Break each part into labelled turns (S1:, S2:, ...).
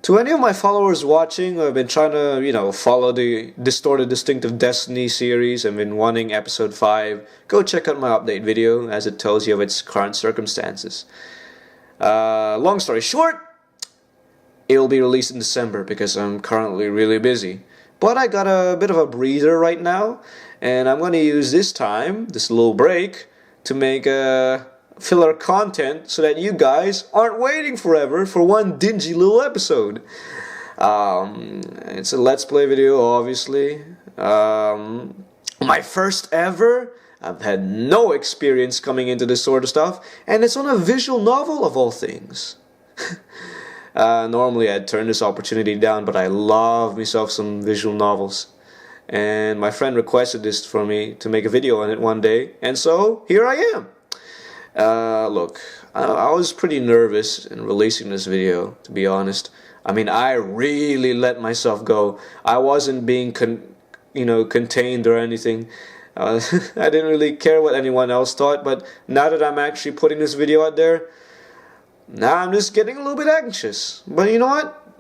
S1: To any of my followers watching who have been trying to, follow the Distorted Distinctive Destiny series and been wanting episode 5, go check out my update video as it tells you of its current circumstances. Long story short, it will be released in December because I'm currently really busy. But I got a bit of a breather right now, and I'm going to use this time, this little break, to make filler content so that you guys aren't waiting forever for one dingy little episode. It's a Let's Play video, obviously. My first ever. I've had no experience coming into this sort of stuff, and it's on a visual novel of all things. Normally I'd turn this opportunity down, but I love myself some visual novels. And my friend requested this for me to make a video on it one day, and so here I am. Look, I was pretty nervous in releasing this video, to be honest. I mean, I really let myself go. I wasn't being contained or anything. I didn't really care what anyone else thought, but now that I'm actually putting this video out there, now I'm just getting a little bit anxious. But you know what?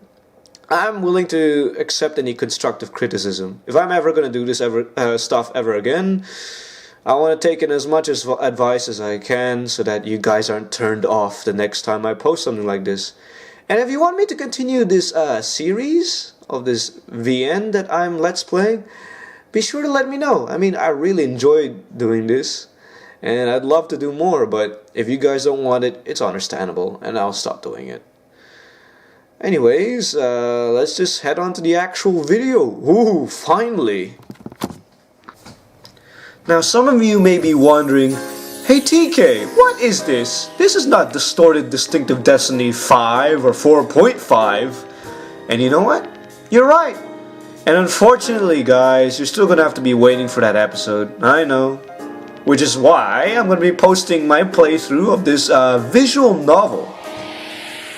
S1: I'm willing to accept any constructive criticism. If I'm ever going to do this stuff ever again, I want to take in as much advice as I can so that you guys aren't turned off the next time I post something like this. And if you want me to continue this series of this VN that I'm Let's Playing, be sure to let me know. I mean, I really enjoyed doing this, and I'd love to do more, but if you guys don't want it, it's understandable, and I'll stop doing it. Anyways, let's just head on to the actual video. Ooh, finally! Now some of you may be wondering, hey TK, what is this? This is not Distorted Distinctive Destiny 5 or 4.5. And you know what? You're right. And unfortunately guys, you're still gonna have to be waiting for that episode. I know. Which is why I'm gonna be posting my playthrough of this visual novel.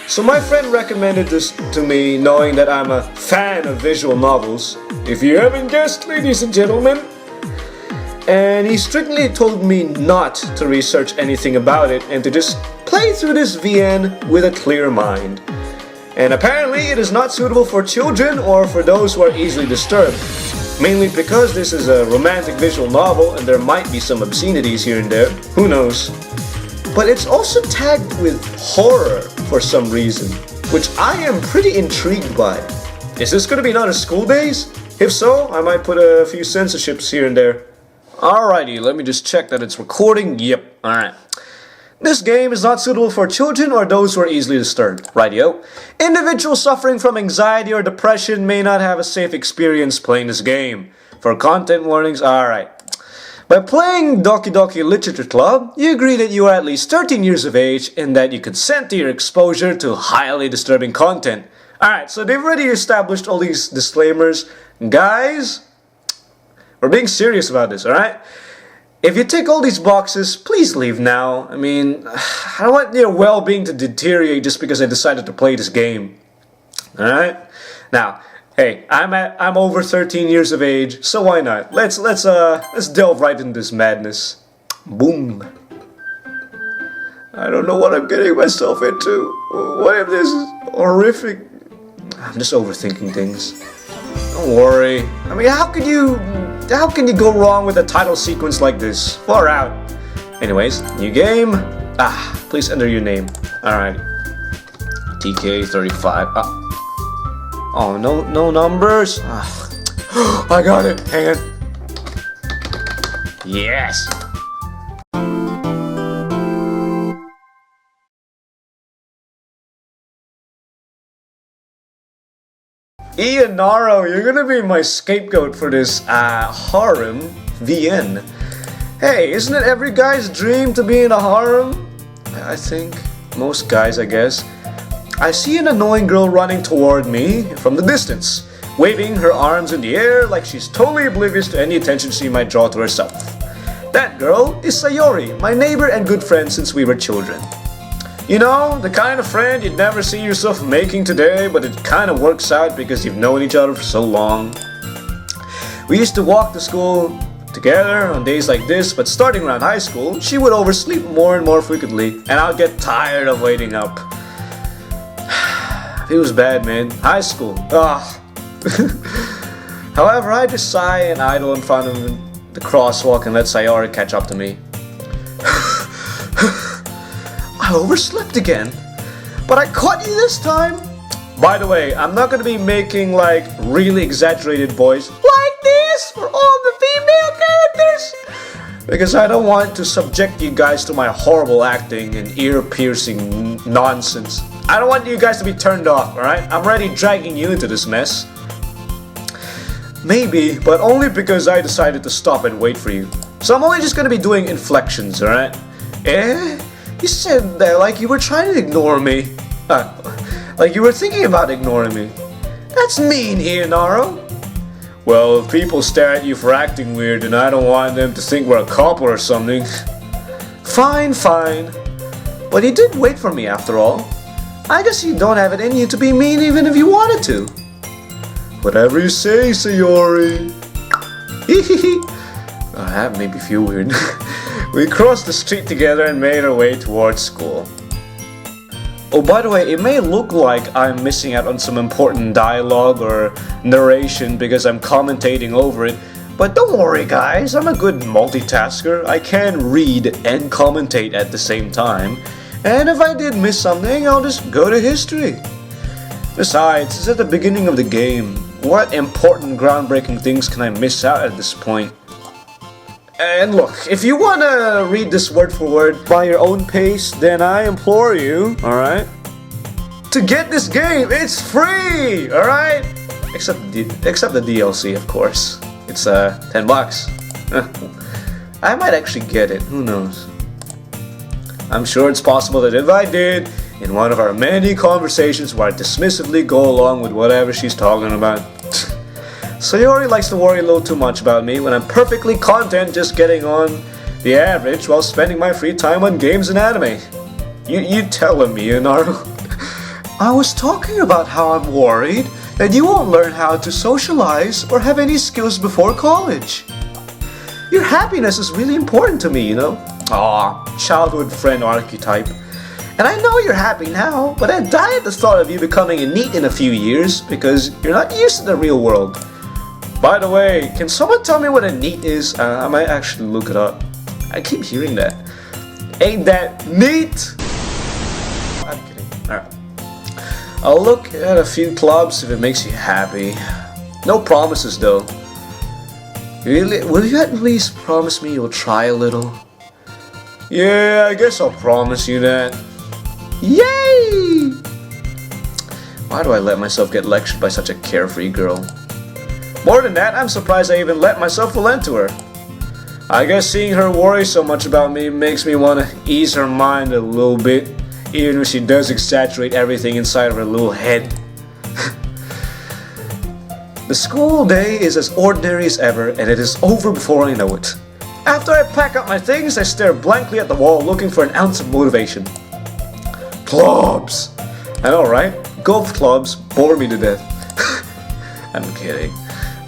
S1: So my friend recommended this to me knowing that I'm a fan of visual novels. If you haven't guessed, ladies and gentlemen. And he strictly told me not to research anything about it and to just play through this VN with a clear mind. And apparently it is not suitable for children or for those who are easily disturbed. Mainly because this is a romantic visual novel and there might be some obscenities here and there. Who knows? But it's also tagged with horror for some reason, which I am pretty intrigued by. Is this going to be not a school days? If so, I might put a few censorships here and there. Alrighty, let me just check that it's recording. Yep, alright. This game is not suitable for children or those who are easily disturbed. Rightio. Individuals suffering from anxiety or depression may not have a safe experience playing this game. For content warnings, alright. By playing Doki Doki Literature Club, you agree that you are at least 13 years of age and that you consent to your exposure to highly disturbing content. Alright, so they've already established all these disclaimers. Guys, we're being serious about this, alright? If you tick all these boxes, please leave now. I mean, I don't want your well-being to deteriorate just because I decided to play this game. Alright? Now, hey, I'm over 13 years of age, so why not? Let's delve right into this madness. Boom. I don't know what I'm getting myself into. What if this is horrific? I'm just overthinking things. Don't worry. I mean, how can you go wrong with a title sequence like this? Far out. Anyways, new game. Please enter your name. Alright. TK35. Oh, no numbers. I got it. Hang on. Yes. Ianaro, you're gonna be my scapegoat for this harem VN. Hey, isn't it every guy's dream to be in a harem? I think. Most guys, I guess. I see an annoying girl running toward me from the distance, waving her arms in the air like she's totally oblivious to any attention she might draw to herself. That girl is Sayori, my neighbor and good friend since we were children. You know, the kind of friend you'd never see yourself making today, but it kind of works out because you've known each other for so long. We used to walk to school together on days like this, but starting around high school, she would oversleep more and more frequently, and I'd get tired of waiting up. it was bad, man. High school. However, I just sigh and idle in front of the crosswalk and let Sayori catch up to me. I overslept again, but I caught you this time. By the way, I'm not gonna be making like really exaggerated voice like this for all the female characters, because I don't want to subject you guys to my horrible acting and ear-piercing nonsense. I don't want you guys to be turned off, alright? I'm already dragging you into this mess. Maybe, but only because I decided to stop and wait for you. So I'm only just gonna be doing inflections, alright? You said that like you were trying to ignore me. Like you were thinking about ignoring me. That's mean, Ionaro. Well, if people stare at you for acting weird, then I don't want them to think we're a couple or something. Fine, fine. But you did wait for me after all. I guess you don't have it in you to be mean even if you wanted to. Whatever you say, Sayori. That made me feel weird. We crossed the street together and made our way towards school. Oh, by the way, it may look like I'm missing out on some important dialogue or narration because I'm commentating over it, but don't worry guys, I'm a good multitasker. I can read and commentate at the same time, and if I did miss something, I'll just go to history. Besides, it's at the beginning of the game. What important groundbreaking things can I miss out at this point? And look, if you want to read this word for word by your own pace, then I implore you, alright? To get this game, it's free, alright? Except the DLC, of course. It's 10 bucks. I might actually get it, who knows? I'm sure it's possible that if I did, in one of our many conversations where I dismissively go along with whatever she's talking about. Sayori likes to worry a little too much about me when I'm perfectly content just getting on the average while spending my free time on games and anime. You tell him, Ionaro. I was talking about how I'm worried that you won't learn how to socialize or have any skills before college. Your happiness is really important to me, you know? Aw, childhood friend archetype. And I know you're happy now, but I die at the thought of you becoming a NEET in a few years because you're not used to the real world. By the way, can someone tell me what a NEET is? I might actually look it up. I keep hearing that. Ain't that neat? I'm kidding. Alright. I'll look at a few clubs if it makes you happy. No promises though. Really? Will you at least promise me you'll try a little? Yeah, I guess I'll promise you that. Yay! Why do I let myself get lectured by such a carefree girl? More than that, I'm surprised I even let myself relent to her. I guess seeing her worry so much about me makes me want to ease her mind a little bit, even if she does exaggerate everything inside of her little head. The school day is as ordinary as ever, and it is over before I know it. After I pack up my things, I stare blankly at the wall looking for an ounce of motivation. Clubs! I know, right? Golf clubs bore me to death. I'm kidding.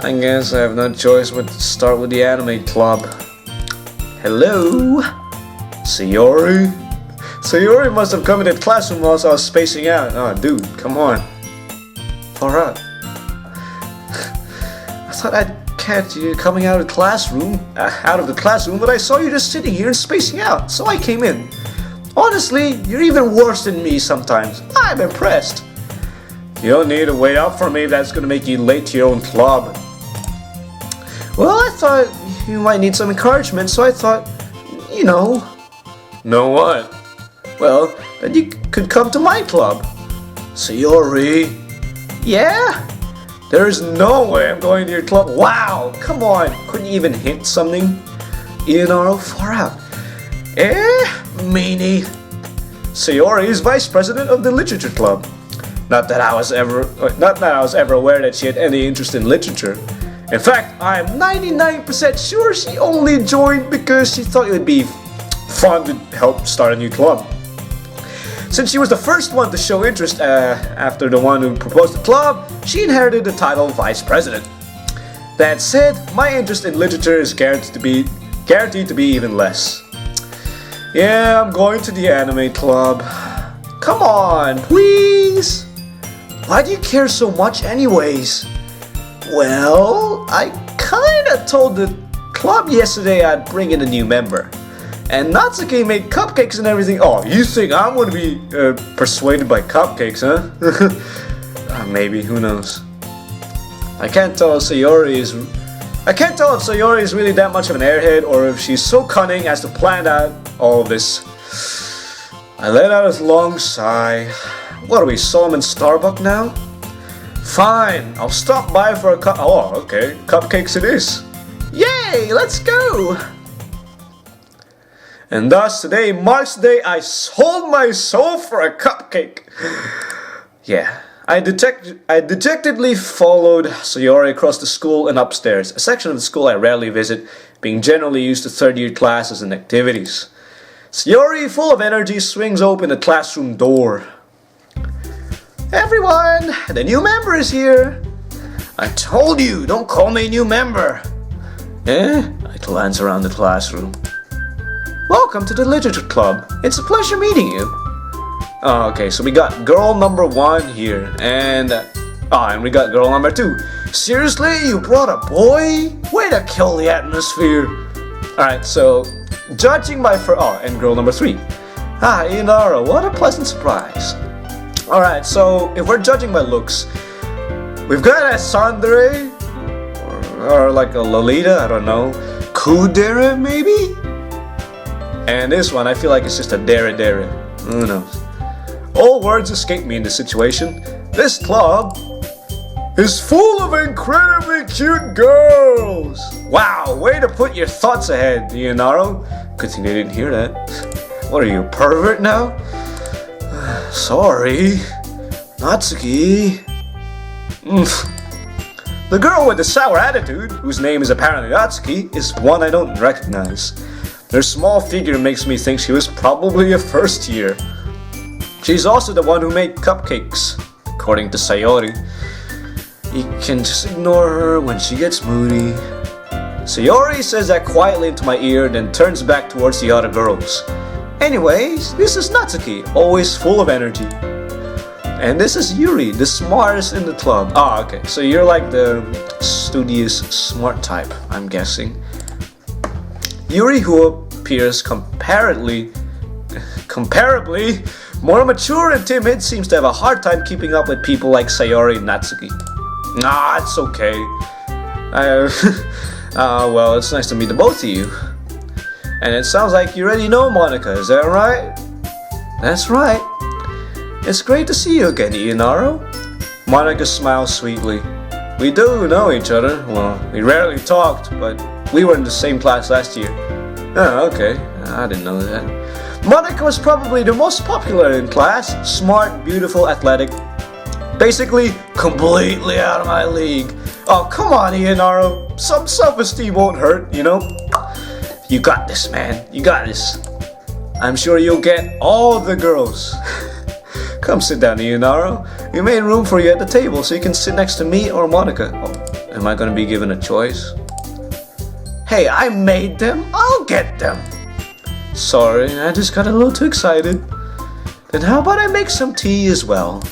S1: I guess I have no choice but to start with the anime club. Hello? Sayori? Sayori must have come into the classroom whilst I was spacing out. Oh, dude, come on. Far out. I thought I'd catch you coming out of the classroom, but I saw you just sitting here and spacing out, so I came in. Honestly, you're even worse than me sometimes. I'm impressed. You don't need to wait up for me if that's gonna make you late to your own club. Well, I thought you might need some encouragement, so I thought, you know. Know what? Well, that you could come to my club. Sayori. Yeah? There is no way I'm going to your club. Wow, come on. Couldn't you even hint something? Ionaro, far out. Meanie. Sayori is vice president of the literature club. Not that I was ever aware that she had any interest in literature. In fact, I'm 99% sure she only joined because she thought it would be fun to help start a new club. Since she was the first one to show interest after the one who proposed the club, she inherited the title of vice president. That said, my interest in literature is guaranteed to be even less. Yeah, I'm going to the anime club. Come on, please. Why do you care so much anyways? Well, I kinda told the club yesterday I'd bring in a new member. And Natsuki made cupcakes and everything. Oh, you think I'm gonna be persuaded by cupcakes, huh? Maybe, who knows? I can't tell if Sayori is really that much of an airhead or if she's so cunning as to plan out all of this. I let out a long sigh. What are we, Solomon Starbuck now? Fine, I'll stop by for a cup. Oh, okay, cupcakes it is. Yay, let's go! And thus today marks the day I sold my soul for a cupcake. Yeah, I dejectedly followed Sayori across the school and upstairs, a section of the school I rarely visit, being generally used to third-year classes and activities. Sayori, full of energy, swings open the classroom door. Everyone, the new member is here. I told you, don't call me new member. I glance around the classroom. Welcome to the literature club. It's a pleasure meeting you. Oh, okay, so we got girl number 1 here, and we got girl number 2. Seriously, you brought a boy? Way to kill the atmosphere. Alright, so judging by and girl number 3. Inara, what a pleasant surprise. Alright, so if we're judging by looks, we've got a Sandere, or like a Lolita, I don't know, Kudere maybe? And this one, I feel like it's just a Dere. Who knows? All words escape me in this situation. This club is full of incredibly cute girls! Wow, way to put your thoughts ahead, Leonardo. Good thing they didn't hear that. What are you, a pervert now? Sorry, Natsuki. The girl with the sour attitude, whose name is apparently Natsuki, is one I don't recognize. Her small figure makes me think she was probably a first year. She's also the one who made cupcakes, according to Sayori. You can just ignore her when she gets moody. Sayori says that quietly into my ear, then turns back towards the other girls. Anyways, this is Natsuki, always full of energy. And this is Yuri, the smartest in the club. Okay, so you're like the studious smart type, I'm guessing. Yuri, who appears comparably more mature and timid, seems to have a hard time keeping up with people like Sayori and Natsuki. Nah, it's okay. Well, it's nice to meet the both of you. And it sounds like you already know Monica, is that right? That's right. It's great to see you again, Ianaro. Monica smiles sweetly. We do know each other. Well, we rarely talked, but we were in the same class last year. Oh, okay. I didn't know that. Monica was probably the most popular in class. Smart, beautiful, athletic. Basically, completely out of my league. Oh, come on, Ianaro. Some self-esteem won't hurt, you know? You got this, man. You got this. I'm sure you'll get all the girls. Come sit down, Ianaro. We made room for you at the table so you can sit next to me or Monica. Oh, am I gonna be given a choice? Hey, I made them. I'll get them. Sorry, I just got a little too excited. Then how about I make some tea as well?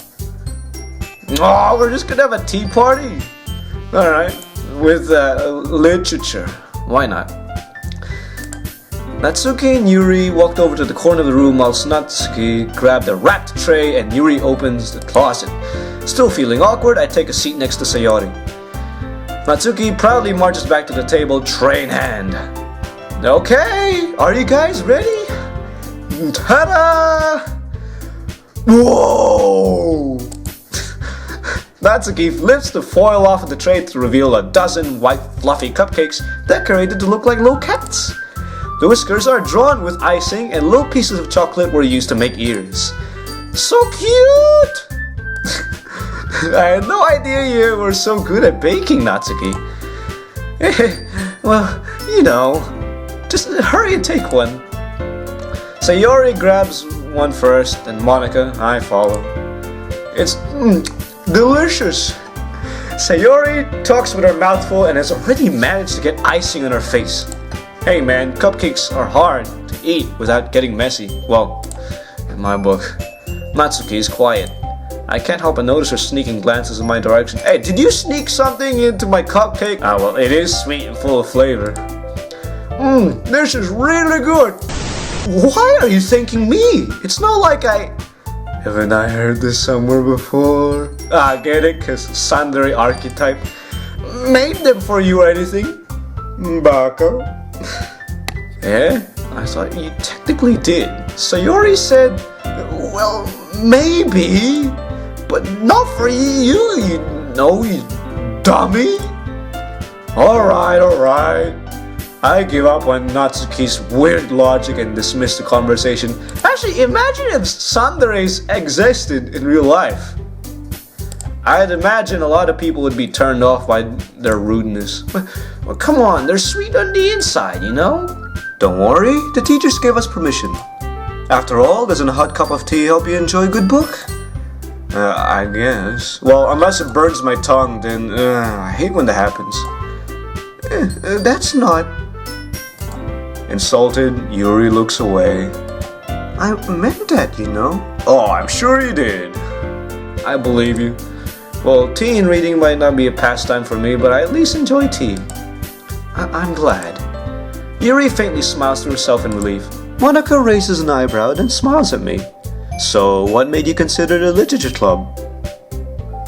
S1: Oh, we're just gonna have a tea party? Alright, with literature. Why not? Natsuki and Yuri walked over to the corner of the room while Natsuki grabbed a wrapped tray and Yuri opens the closet. Still feeling awkward, I take a seat next to Sayori. Natsuki proudly marches back to the table, tray in hand. Okay, are you guys ready? Ta-da! Whoa! Natsuki lifts the foil off of the tray to reveal a dozen white fluffy cupcakes decorated to look like little cats. The whiskers are drawn with icing and little pieces of chocolate were used to make ears. So cute! I had no idea you were so good at baking, Natsuki. Well, you know, just hurry and take one. Sayori grabs one first, and Monica, I follow. It's delicious. Sayori talks with her mouth full and has already managed to get icing on her face. Hey man, cupcakes are hard to eat without getting messy. Well, in my book. Natsuki is quiet. I can't help but notice her sneaking glances in my direction. Hey, did you sneak something into my cupcake? Ah, well, it is sweet and full of flavor. This is really good. Why are you thanking me? It's not like I... Haven't I heard this somewhere before? Ah, get it? Cause Tsundere archetype made them for you or anything? Baka? Eh? I thought you technically did. Sayori said, well, maybe, but not for you, you know, you dummy. Alright. I give up on Natsuki's weird logic and dismiss the conversation. Actually, imagine if tsunderes existed in real life. I'd imagine a lot of people would be turned off by their rudeness. Well, come on, they're sweet on the inside, you know? Don't worry, the teachers gave us permission. After all, doesn't a hot cup of tea help you enjoy a good book? I guess. Well, unless it burns my tongue, then I hate when that happens. That's not... Insulted, Yuri looks away. I meant that, you know. Oh, I'm sure you did. I believe you. Well, tea and reading might not be a pastime for me, but I at least enjoy tea. I'm glad. Yuri faintly smiles to herself in relief. Monica raises an eyebrow and smiles at me. So, what made you consider the literature club?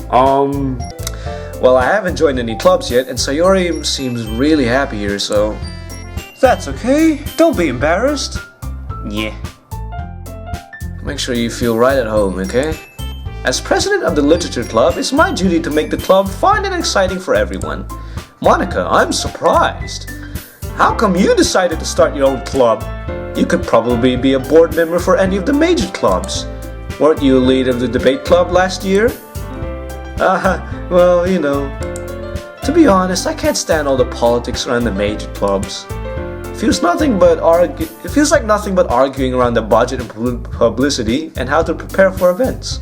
S1: Well, I haven't joined any clubs yet, and Sayori seems really happy here, so... That's okay. Don't be embarrassed. Yeah. Make sure you feel right at home, okay? As president of the literature club, it's my duty to make the club fun and exciting for everyone. Monica, I'm surprised. How come you decided to start your own club? You could probably be a board member for any of the major clubs. Weren't you a leader of the debate club last year? Well, you know. To be honest, I can't stand all the politics around the major clubs. It feels like nothing but arguing around the budget and publicity and how to prepare for events.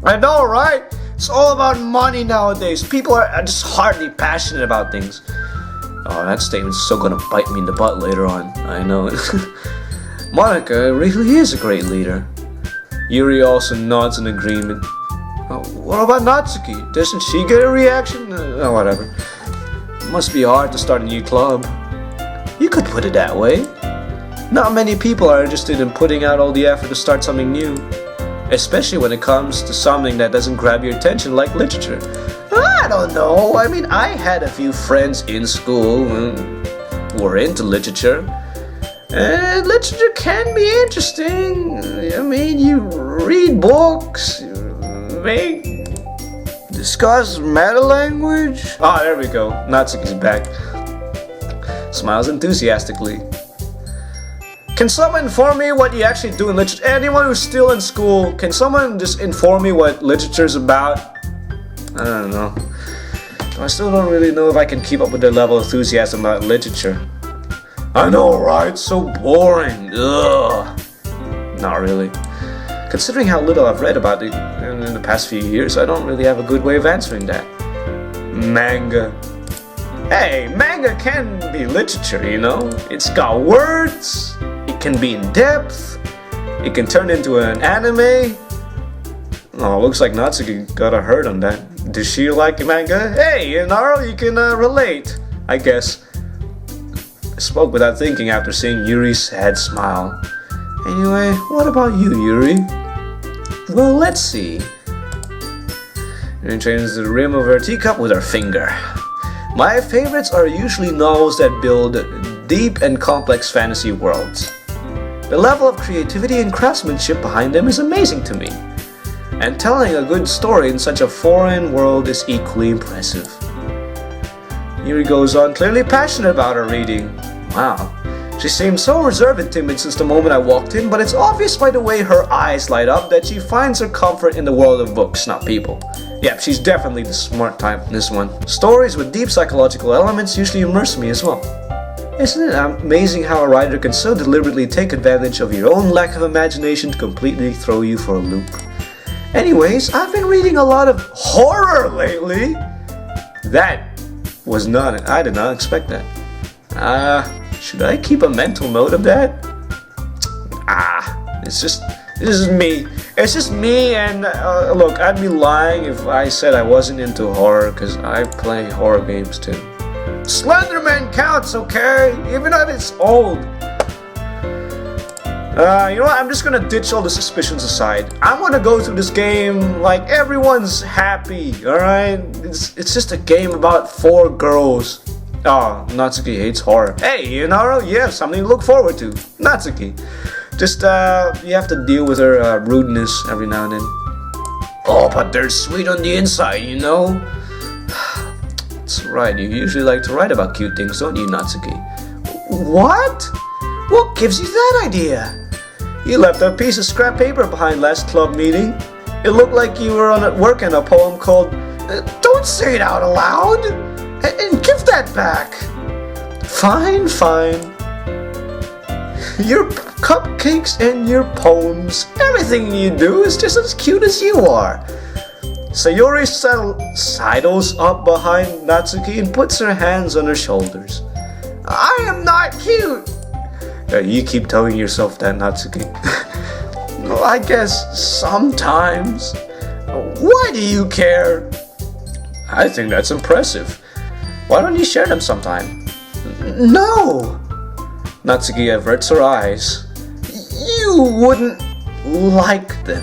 S1: I know, right? It's all about money nowadays. People are just hardly passionate about things. Oh, that statement's so gonna bite me in the butt later on. I know it. Monica really is a great leader. Yuri also nods in agreement. Oh, what about Natsuki? Doesn't she get a reaction? Whatever. It must be hard to start a new club. You could put it that way. Not many people are interested in putting out all the effort to start something new. Especially when it comes to something that doesn't grab your attention like literature. I don't know. I mean, I had a few friends in school who were into literature. And literature can be interesting. I mean, you read books, discuss meta language. Ah, there we go. Natsuki's back. Smiles enthusiastically. Can someone inform me what you actually do in literature? Anyone who's still in school, can someone just inform me what literature is about? I don't know. I still don't really know if I can keep up with their level of enthusiasm about literature. I know, right? So boring. Ugh. Not really. Considering how little I've read about it in the past few years, I don't really have a good way of answering that. Manga. Hey, manga can be literature, you know? It's got words, it can be in depth, it can turn into an anime. Oh, looks like Natsuki got a hurt on that. Does she like manga? Hey, Inaro, you can relate, I guess. I spoke without thinking after seeing Yuri's sad smile. Anyway, what about you, Yuri? Well, let's see. Yuri changes the rim of her teacup with her finger. My favorites are usually novels that build deep and complex fantasy worlds. The level of creativity and craftsmanship behind them is amazing to me. And telling a good story in such a foreign world is equally impressive. Yuri goes on, clearly passionate about her reading. Wow. She seemed so reserved and timid since the moment I walked in, but it's obvious by the way her eyes light up that she finds her comfort in the world of books, not people. Yep, she's definitely the smart type in this one. Stories with deep psychological elements usually immerse me as well. Isn't it amazing how a writer can so deliberately take advantage of your own lack of imagination to completely throw you for a loop? Anyways, I've been reading a lot of horror lately. That was not, I did not expect that. Should I keep a mental note of that? This is me. It's just me, and look, I'd be lying if I said I wasn't into horror, because I play horror games too. Slenderman counts, okay? Even if it's old. You know what? I'm just gonna ditch all the suspicions aside. I'm gonna go through this game like everyone's happy, alright? It's just a game about 4 girls. Oh, Natsuki hates horror. Hey, Inaro, you have something to look forward to. Natsuki. Just, you have to deal with her rudeness every now and then. Oh, but they're sweet on the inside, you know? That's right, you usually like to write about cute things, don't you, Natsuki? What? What gives you that idea? You left a piece of scrap paper behind last club meeting. It looked like you were working on a poem called Don't Say It Out Aloud! And give that back! Fine, fine. Your cupcakes and your poems, everything you do is just as cute as you are. Sayori sidles up behind Natsuki and puts her hands on her shoulders. I am not cute! You keep telling yourself that, Natsuki. Well, I guess sometimes. Why do you care? I think that's impressive. Why don't you share them sometime? No! Natsuki averts her eyes. You wouldn't like them.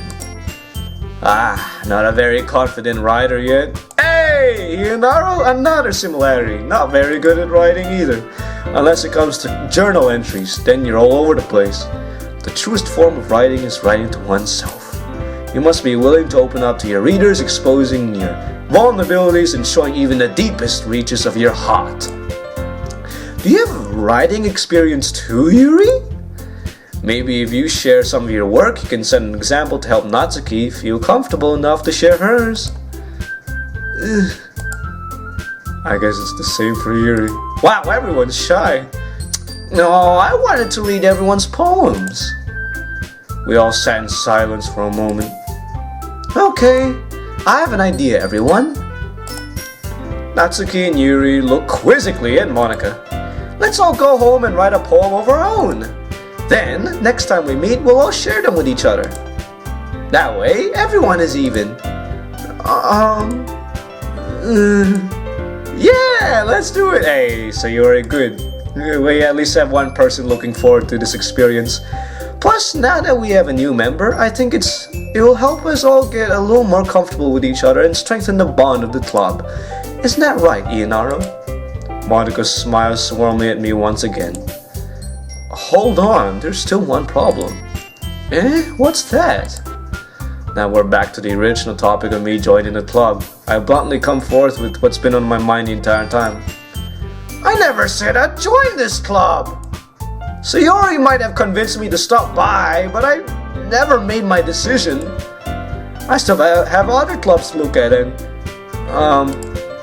S1: Ah, not a very confident writer yet. Hey, Inaro, another similarity. Not very good at writing either. Unless it comes to journal entries, then you're all over the place. The truest form of writing is writing to oneself. You must be willing to open up to your readers, exposing your vulnerabilities and showing even the deepest reaches of your heart. Do you have writing experience too, Yuri? Maybe if you share some of your work, you can set an example to help Natsuki feel comfortable enough to share hers. I guess it's the same for Yuri. Wow, everyone's shy. No, I wanted to read everyone's poems. We all sat in silence for a moment. Okay, I have an idea, everyone. Natsuki and Yuri look quizzically at Monika. Let's all go home and write a poem of our own. Then, next time we meet, we'll all share them with each other. That way, everyone is even. Yeah, let's do it. Hey, so you're good. We at least have one person looking forward to this experience. Plus, now that we have a new member, I think it will help us all get a little more comfortable with each other and strengthen the bond of the club. Isn't that right, Ianaro? Monika smiles warmly at me once again. Hold on, there's still one problem. What's that? Now we're back to the original topic of me joining the club. I bluntly come forth with what's been on my mind the entire time. I never said I'd join this club! Sayori might have convinced me to stop by, but I never made my decision. I still have other clubs to look at, and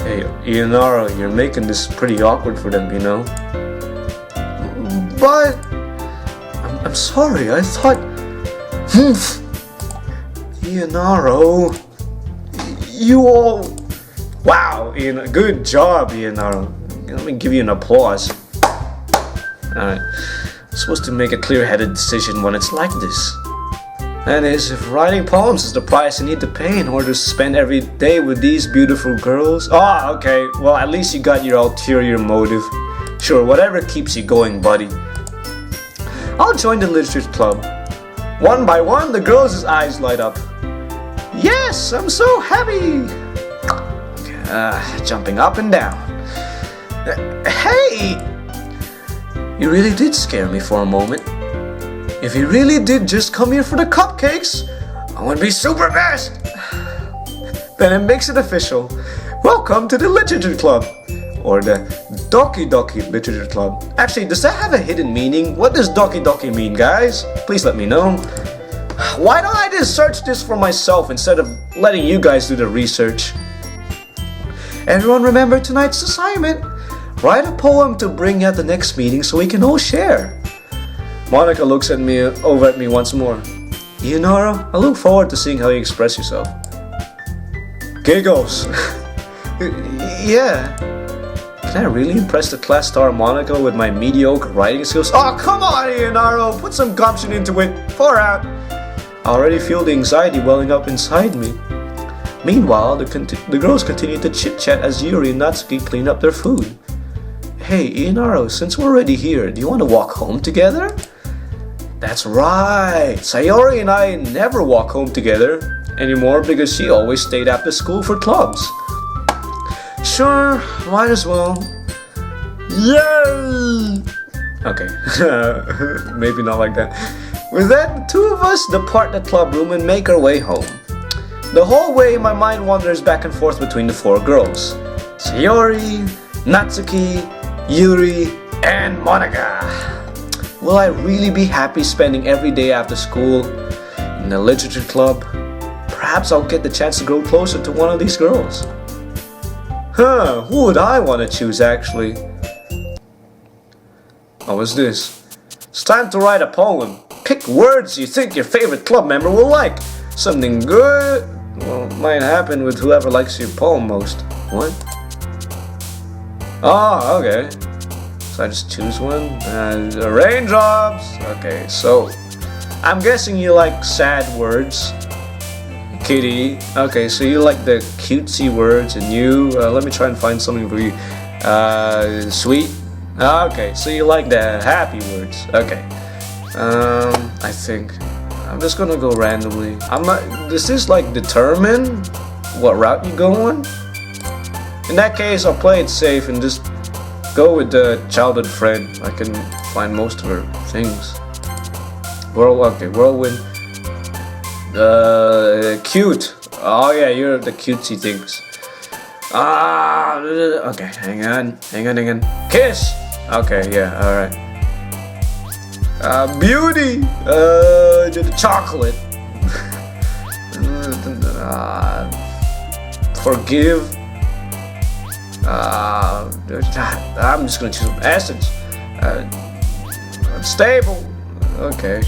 S1: hey, Ianaro, you're making this pretty awkward for them, you know? But I'm sorry, I thought... Ianaro, you all... Wow, good job, Ianaro. Let me give you an applause. Alright, I'm supposed to make a clear-headed decision when it's like this. That is, if writing poems is the price you need to pay in order to spend every day with these beautiful girls. Oh, okay, well at least you got your ulterior motive. Sure, whatever keeps you going, buddy. I'll join the literature club. One by one, the girls' eyes light up. Yes, I'm so happy! Jumping up and down. Hey! You really did scare me for a moment. If you really did just come here for the cupcakes, I would be super pissed! Then it makes it official. Welcome to the literature club. Or the Doki Doki Literature Club. Actually, does that have a hidden meaning? What does Doki Doki mean, guys? Please let me know. Why don't I just search this for myself instead of letting you guys do the research? Everyone remember tonight's assignment. Write a poem to bring at the next meeting so we can all share. Monika looks at me over at me once more. Ianaro, I look forward to seeing how you express yourself. Giggles. Yeah. Can I really impress the class star Monika with my mediocre writing skills? Oh, come on, Ianaro! Put some gumption into it. Pour out. I already feel the anxiety welling up inside me. Meanwhile, the girls continue to chit-chat as Yuri and Natsuki clean up their food. Hey, Inaro, since we're already here, do you want to walk home together? That's right! Sayori and I never walk home together anymore because she always stayed after school for clubs. Sure, might as well. Yay! Okay, maybe not like that. With that, the two of us depart the club room and make our way home. The whole way, my mind wanders back and forth between the four girls. Sayori, Natsuki, Yuri, and Monika. Will I really be happy spending every day after school in the literature club? Perhaps I'll get the chance to grow closer to one of these girls. Who would I want to choose actually? Oh, what's this? It's time to write a poem. Pick words you think your favorite club member will like. Something good, well, might happen with whoever likes your poem most. What? Oh, okay. So I just choose one. Raindrops. Okay, so I'm guessing you like sad words. Kitty. Okay, so you like the cutesy words, and you. Let me try and find something for you. Sweet. Okay, so you like the happy words. Okay. I think I'm just gonna go randomly. I'm not. Does this like determine what route you go on? In that case, I'll play it safe and just go with the childhood friend. I can find most of her things. Whirlwind. Cute. Oh yeah, you're the cutesy things. Okay, hang on. Kiss. Okay, yeah, alright. Beauty. The chocolate. Forgive. I'm just gonna choose essence. Stable. Okay.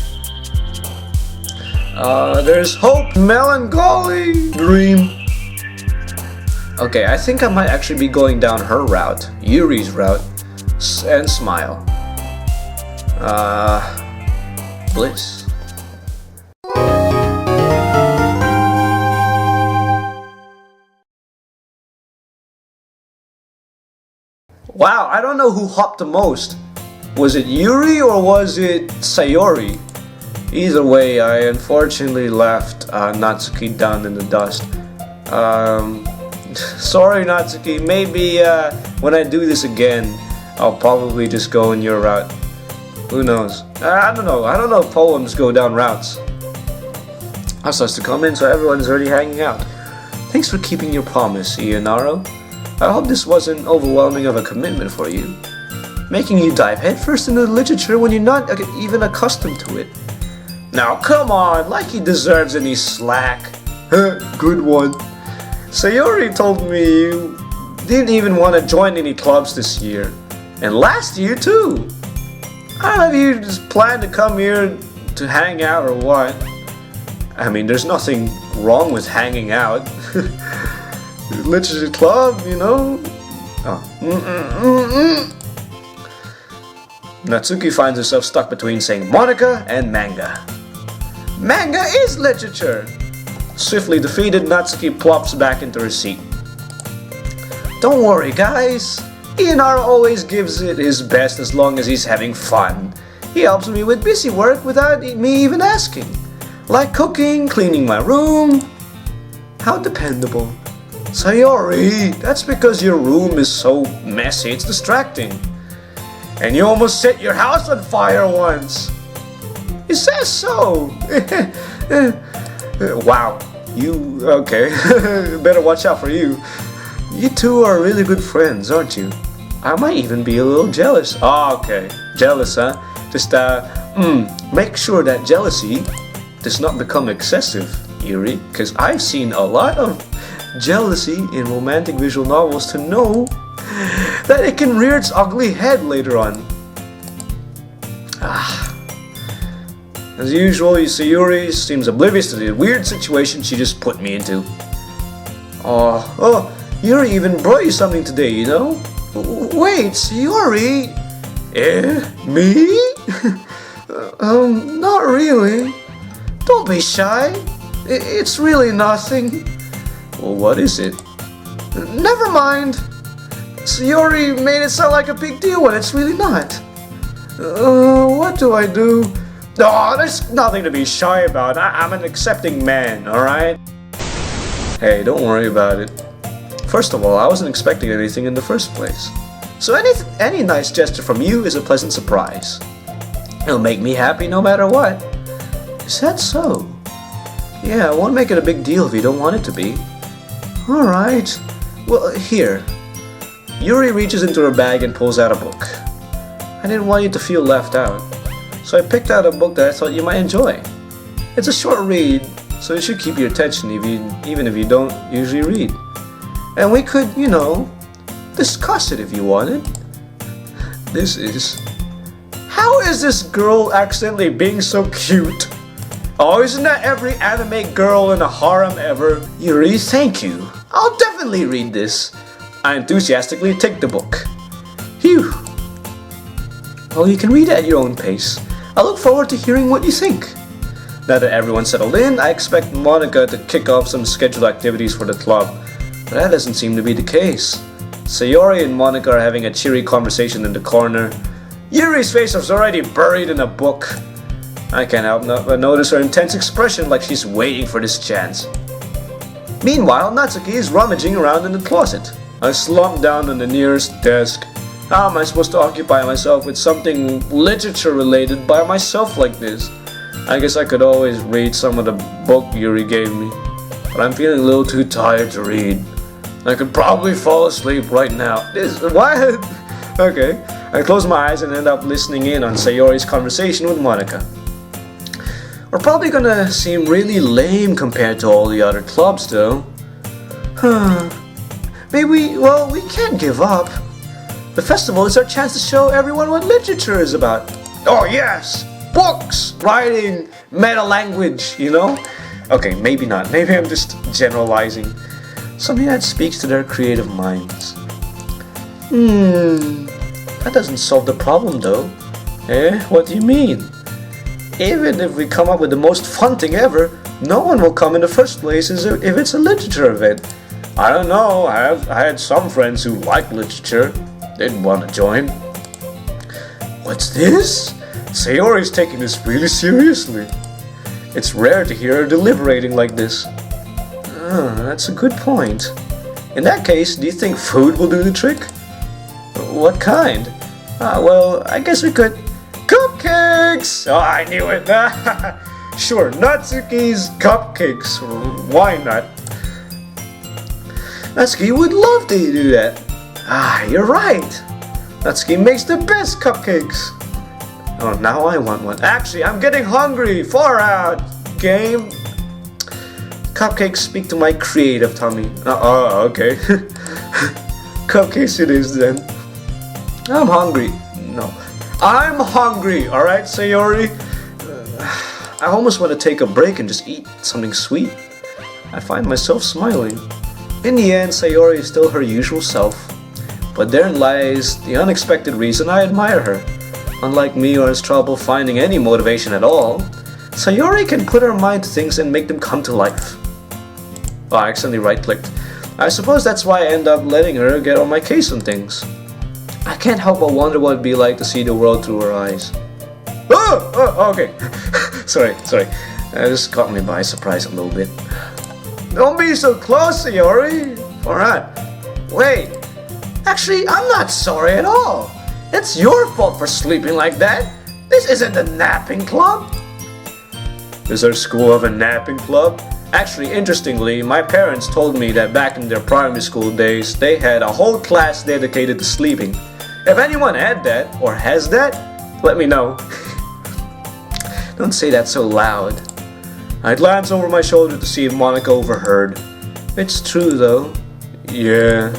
S1: There's hope, melancholy, dream. Okay, I think I might actually be going down her route, Yuri's route, and smile. Bliss. Wow, I don't know who hopped the most. Was it Yuri or was it Sayori? Either way, I unfortunately left Natsuki down in the dust. Sorry Natsuki, maybe when I do this again, I'll probably just go in your route. Who knows? I don't know if poems go down routes. I starts to come in, so everyone's already hanging out. Thanks for keeping your promise, Ionaro. I hope this wasn't overwhelming of a commitment for you, making you dive headfirst into literature when you're not even accustomed to it. Now come on, like he deserves any slack. Good one. Sayori told me you didn't even want to join any clubs this year. And last year too. I don't know if you just planned to come here to hang out or what. I mean, there's nothing wrong with hanging out. Literature club, you know? Natsuki finds herself stuck between saying Monika and manga. Manga is literature! Swiftly defeated, Natsuki plops back into her seat. Don't worry, guys. Ionaro always gives it his best as long as he's having fun. He helps me with busy work without me even asking. Like cooking, cleaning my room. How dependable. Sayori, that's because your room is so messy it's distracting. And you almost set your house on fire once. It says so. Wow. You, okay. Better watch out for you. You two are really good friends, aren't you? I might even be a little jealous. Oh, okay. Jealous, huh? Just, make sure that jealousy does not become excessive, Yuri. Because I've seen a lot of jealousy in romantic visual novels to know that it can rear its ugly head later on. As usual, Sayori seems oblivious to the weird situation she just put me into. Oh, Yuri even brought you something today, you know? Wait, Sayori? Me? Not really. Don't be shy. It's really nothing. Well, what is it? Never mind. Sayori made it sound like a big deal when it's really not. What do I do? Oh, there's nothing to be shy about. I'm an accepting man, alright? Hey, don't worry about it. First of all, I wasn't expecting anything in the first place. So any nice gesture from you is a pleasant surprise. It'll make me happy no matter what. Is that so? Yeah, I won't make it a big deal if you don't want it to be. Alright. Well, here. Yuri reaches into her bag and pulls out a book. I didn't want you to feel left out, so I picked out a book that I thought you might enjoy. It's a short read, so it should keep your attention even if you don't usually read. And we could, you know, discuss it if you wanted. This is... How is this girl accidentally being so cute? Oh, isn't that every anime girl in a harem ever? Yuri, thank you. I'll definitely read this. I enthusiastically take the book. Phew. Well, you can read it at your own pace. I look forward to hearing what you think. Now that everyone's settled in, I expect Monica to kick off some scheduled activities for the club. But that doesn't seem to be the case. Sayori and Monica are having a cheery conversation in the corner. Yuri's face is already buried in a book. I can't help but notice her intense expression like she's waiting for this chance. Meanwhile, Natsuki is rummaging around in the closet. I slump down on the nearest desk. How am I supposed to occupy myself with something literature related by myself like this? I guess I could always read some of the book Yuri gave me, but I'm feeling a little too tired to read. I could probably fall asleep right now. What? Okay. I close my eyes and end up listening in on Sayori's conversation with Monica. We're probably gonna seem really lame compared to all the other clubs though. Maybe, well, we can't give up. The festival is our chance to show everyone what literature is about. Oh yes! Books! Writing! Meta language, you know? Okay, maybe not. Maybe I'm just generalizing. Something that speaks to their creative minds. That doesn't solve the problem though. Eh? What do you mean? Even if we come up with the most fun thing ever, no one will come in the first place if it's a literature event. I don't know, I had some friends who like literature. Didn't want to join. What's this? Sayori's taking this really seriously. It's rare to hear her deliberating like this. That's a good point. In that case, do you think food will do the trick? What kind? Well, I guess we could... Cupcakes! Oh, I knew it! Sure, Natsuki's cupcakes. Why not? Natsuki would love to do that. You're right. Natsuki makes the best cupcakes. Oh, now I want one. Actually, I'm getting hungry. Far out, game. Cupcakes speak to my creative tummy. Okay. Cupcakes it is then. I'm hungry. No. I'm hungry, alright, Sayori? I almost want to take a break and just eat something sweet. I find myself smiling. In the end, Sayori is still her usual self. But therein lies the unexpected reason I admire her. Unlike me who has trouble finding any motivation at all, Sayori can put her mind to things and make them come to life. Oh, I accidentally right-clicked. I suppose that's why I end up letting her get on my case on things. I can't help but wonder what it'd be like to see the world through her eyes. Oh, okay. sorry. That just caught me by surprise a little bit. Don't be so close, Sayori. Alright. Wait. Actually, I'm not sorry at all. It's your fault for sleeping like that. This isn't a napping club. Does our school have a napping club? Actually, interestingly, my parents told me that back in their primary school days, they had a whole class dedicated to sleeping. If anyone had that, or has that, let me know. Don't say that so loud. I glance over my shoulder to see if Monica overheard. It's true though. Yeah.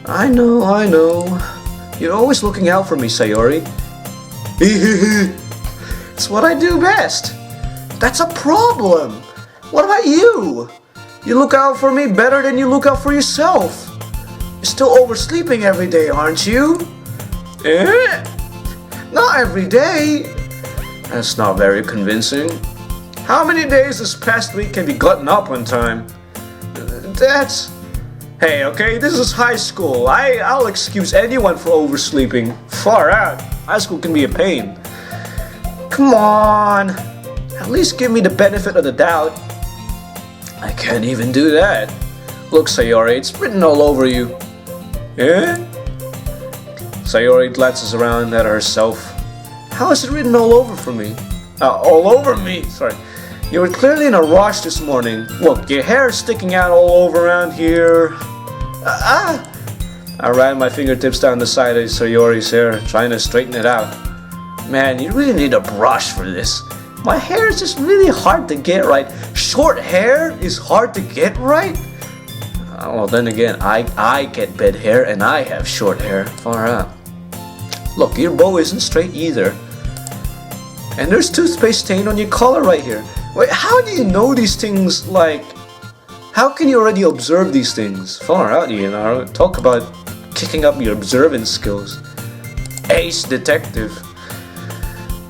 S1: I know. You're always looking out for me, Sayori. It's what I do best. That's a problem. What about you? You look out for me better than you look out for yourself. You're still oversleeping every day, aren't you? Not every day. That's not very convincing. How many days this past week can be gotten up one time? That's... Hey, okay, this is high school. I'll excuse anyone for oversleeping. Far out. High school can be a pain. Come on. At least give me the benefit of the doubt. I can't even do that. Look, Sayori, it's written all over you. Yeah? Sayori glances around at herself. How is it written all over for me? All over me? Sorry. You were clearly in a rush this morning. Look, your hair is sticking out all over around here. I ran my fingertips down the side of Sayori's hair, trying to straighten it out. Man, you really need a brush for this. My hair is just really hard to get right. Short hair is hard to get right? Well, then again, I get bed hair and I have short hair. Far out. Look, your bow isn't straight either. And there's toothpaste stain on your collar right here. Wait, how do you know these things, like... How can you already observe these things? Far out, Leonardo. Talk about kicking up your observance skills. Ace detective.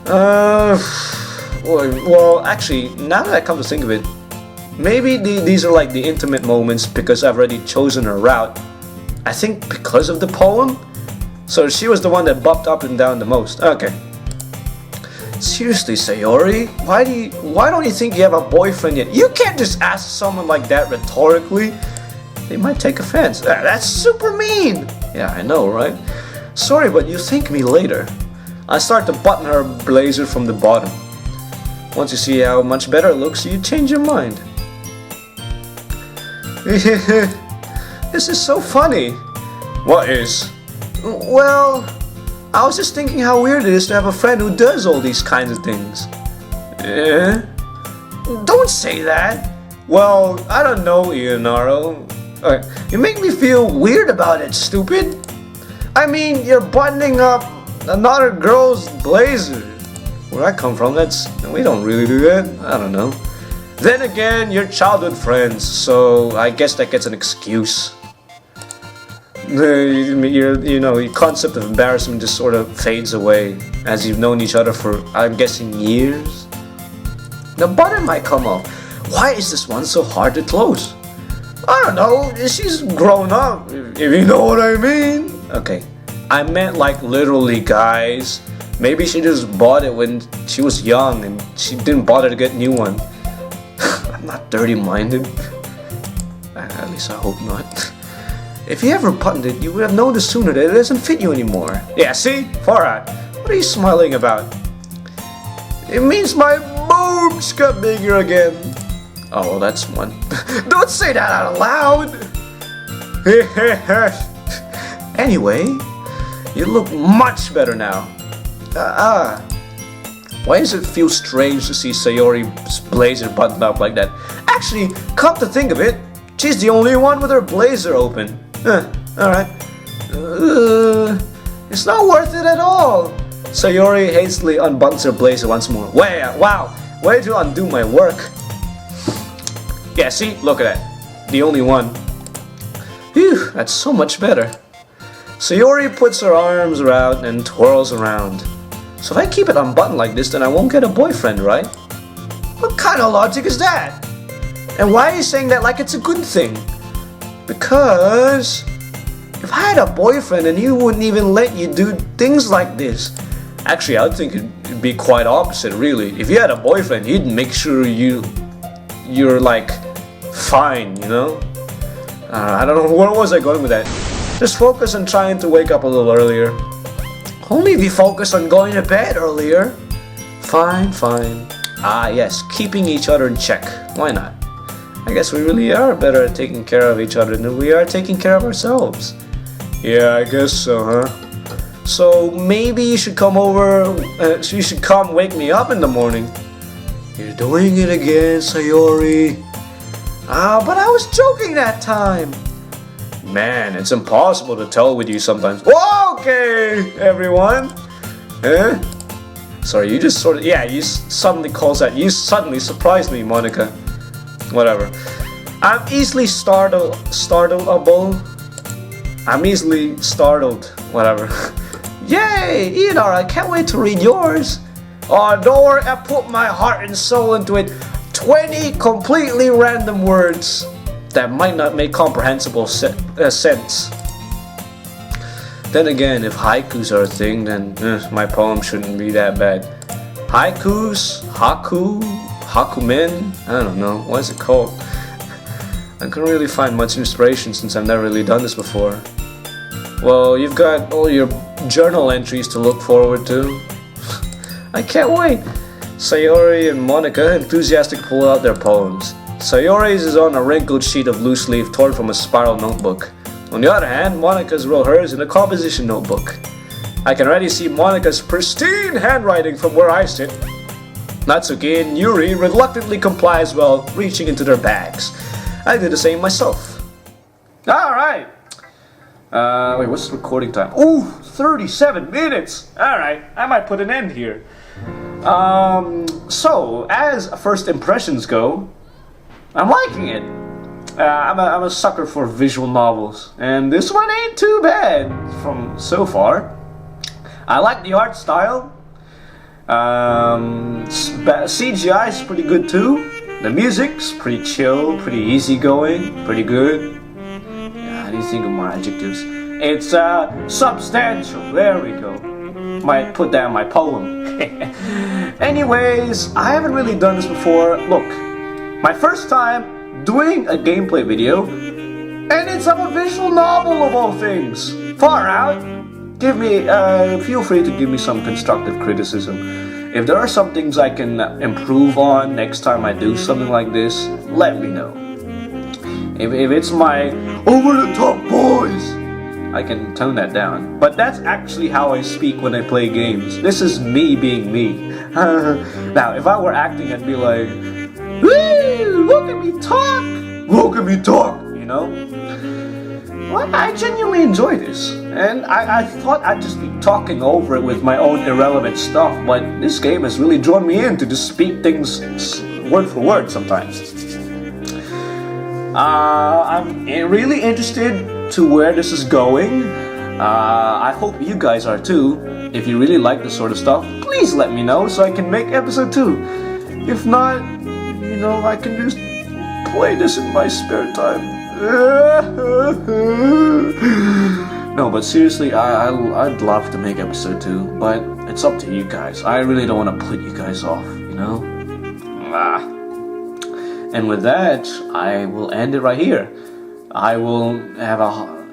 S1: Well, actually, now that I come to think of it, maybe these are like the intimate moments because I've already chosen a route. I think because of the poem? So she was the one that bopped up and down the most. Okay. Seriously, Sayori, why don't you think you have a boyfriend yet? You can't just ask someone like that rhetorically. They might take offense. That's super mean. Yeah, I know, right? Sorry, but you thank me later. I start to button her blazer from the bottom. Once you see how much better it looks, you change your mind. This is so funny. What is? Well... I was just thinking how weird it is to have a friend who does all these kinds of things. Don't say that. Well, I don't know, Leonardo. You make me feel weird about it, stupid. I mean, you're buttoning up another girl's blazer. Where I come from, we don't really do that. I don't know. Then again, you're childhood friends, so I guess that gets an excuse. Your concept of embarrassment just sort of fades away as you've known each other for, I'm guessing, years. The button might come off. Why is this one so hard to close? I don't know, she's grown up, if you know what I mean. Okay, I meant like literally, guys. Maybe she just bought it when she was young and she didn't bother to get a new one. I'm not dirty-minded. At least I hope not. If you ever buttoned it, you would have noticed sooner that it doesn't fit you anymore. Yeah, see? Far out. What are you smiling about? It means my boobs got bigger again. Oh, well, that's one. Don't say that out loud. Anyway, you look much better now. Why does it feel strange to see Sayori's blazer buttoned up like that? Actually, come to think of it, she's the only one with her blazer open. Alright. It's not worth it at all. Sayori hastily unbuttons her blazer once more. Wow, way to undo my work. Yeah, see? Look at that. The only one. Phew, that's so much better. Sayori puts her arms around and twirls around. So if I keep it unbuttoned like this, then I won't get a boyfriend, right? What kind of logic is that? And why are you saying that like it's a good thing? Because if I had a boyfriend and he wouldn't even let you do things like this. Actually, I would think it'd be quite opposite, really. If you had a boyfriend, he'd make sure you're like fine, you know? I don't know, where was I going with that? Just focus on trying to wake up a little earlier. Only if you focus on going to bed earlier. Fine. Ah yes, keeping each other in check. Why not? I guess we really are better at taking care of each other than we are taking care of ourselves. Yeah, I guess so, huh? So maybe you should come over, you should come wake me up in the morning. You're doing it again, Sayori. But I was joking that time. Man, it's impossible to tell with you sometimes. Okay, everyone. Sorry, you just sort of, yeah, you suddenly calls that. You suddenly surprised me, Monica. Whatever. I'm easily startleable. I'm easily startled. Whatever. Yay, Ian, I can't wait to read yours. Oh, don't worry, I put my heart and soul into it. 20 completely random words that might not make comprehensible sense. Then again, if haikus are a thing, then my poem shouldn't be that bad. Haikus? Hakumen? I don't know. What is it called? I couldn't really find much inspiration since I've never really done this before. Well, you've got all your journal entries to look forward to. I can't wait! Sayori and Monica enthusiastically pull out their poems. Sayori's is on a wrinkled sheet of loose leaf torn from a spiral notebook. On the other hand, Monica's wrote hers in a composition notebook. I can already see Monica's pristine handwriting from where I sit. Natsuki and Yuri reluctantly comply as well, reaching into their bags. I did the same myself. Alright! Wait, what's the recording time? Ooh, 37 minutes! Alright, I might put an end here. So, as first impressions go, I'm liking it. I'm a sucker for visual novels, and this one ain't too bad from so far. I like the art style. CGI is pretty good too. The music's pretty chill, pretty easygoing, pretty good. Yeah, I need to think of more adjectives. It's substantial. There we go. Might put that in my poem. Anyways, I haven't really done this before. Look, my first time doing a gameplay video, and it's of a visual novel of all things. Far out. Give me, feel free to give me some constructive criticism. If there are some things I can improve on next time I do something like this, let me know. If it's my over-the-top voice, I can tone that down. But that's actually how I speak when I play games. This is me being me. Now, if I were acting, I'd be like, woo, look at me talk! Look at me talk! You know? Well, I genuinely enjoy this. And I thought I'd just be talking over it with my own irrelevant stuff, but this game has really drawn me in to just speak things word for word sometimes. I'm really interested to where this is going. I hope you guys are too. If you really like this sort of stuff, please let me know so I can make episode 2. If not, you know, I can just play this in my spare time. No, but seriously, I'd love to make episode 2, but it's up to you guys. I really don't want to put you guys off, you know? And with that, I will end it right here. I will have a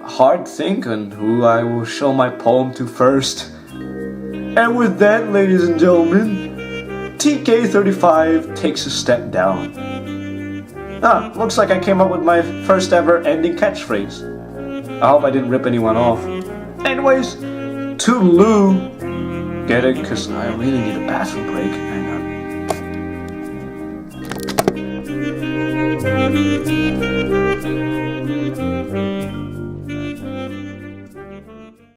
S1: hard think on who I will show my poem to first. And with that, ladies and gentlemen, TK35 takes a step down. Looks like I came up with my first ever ending catchphrase. I hope I didn't rip anyone off. Anyways, toodaloo. Get it? Because I really need a bathroom break. Hang on.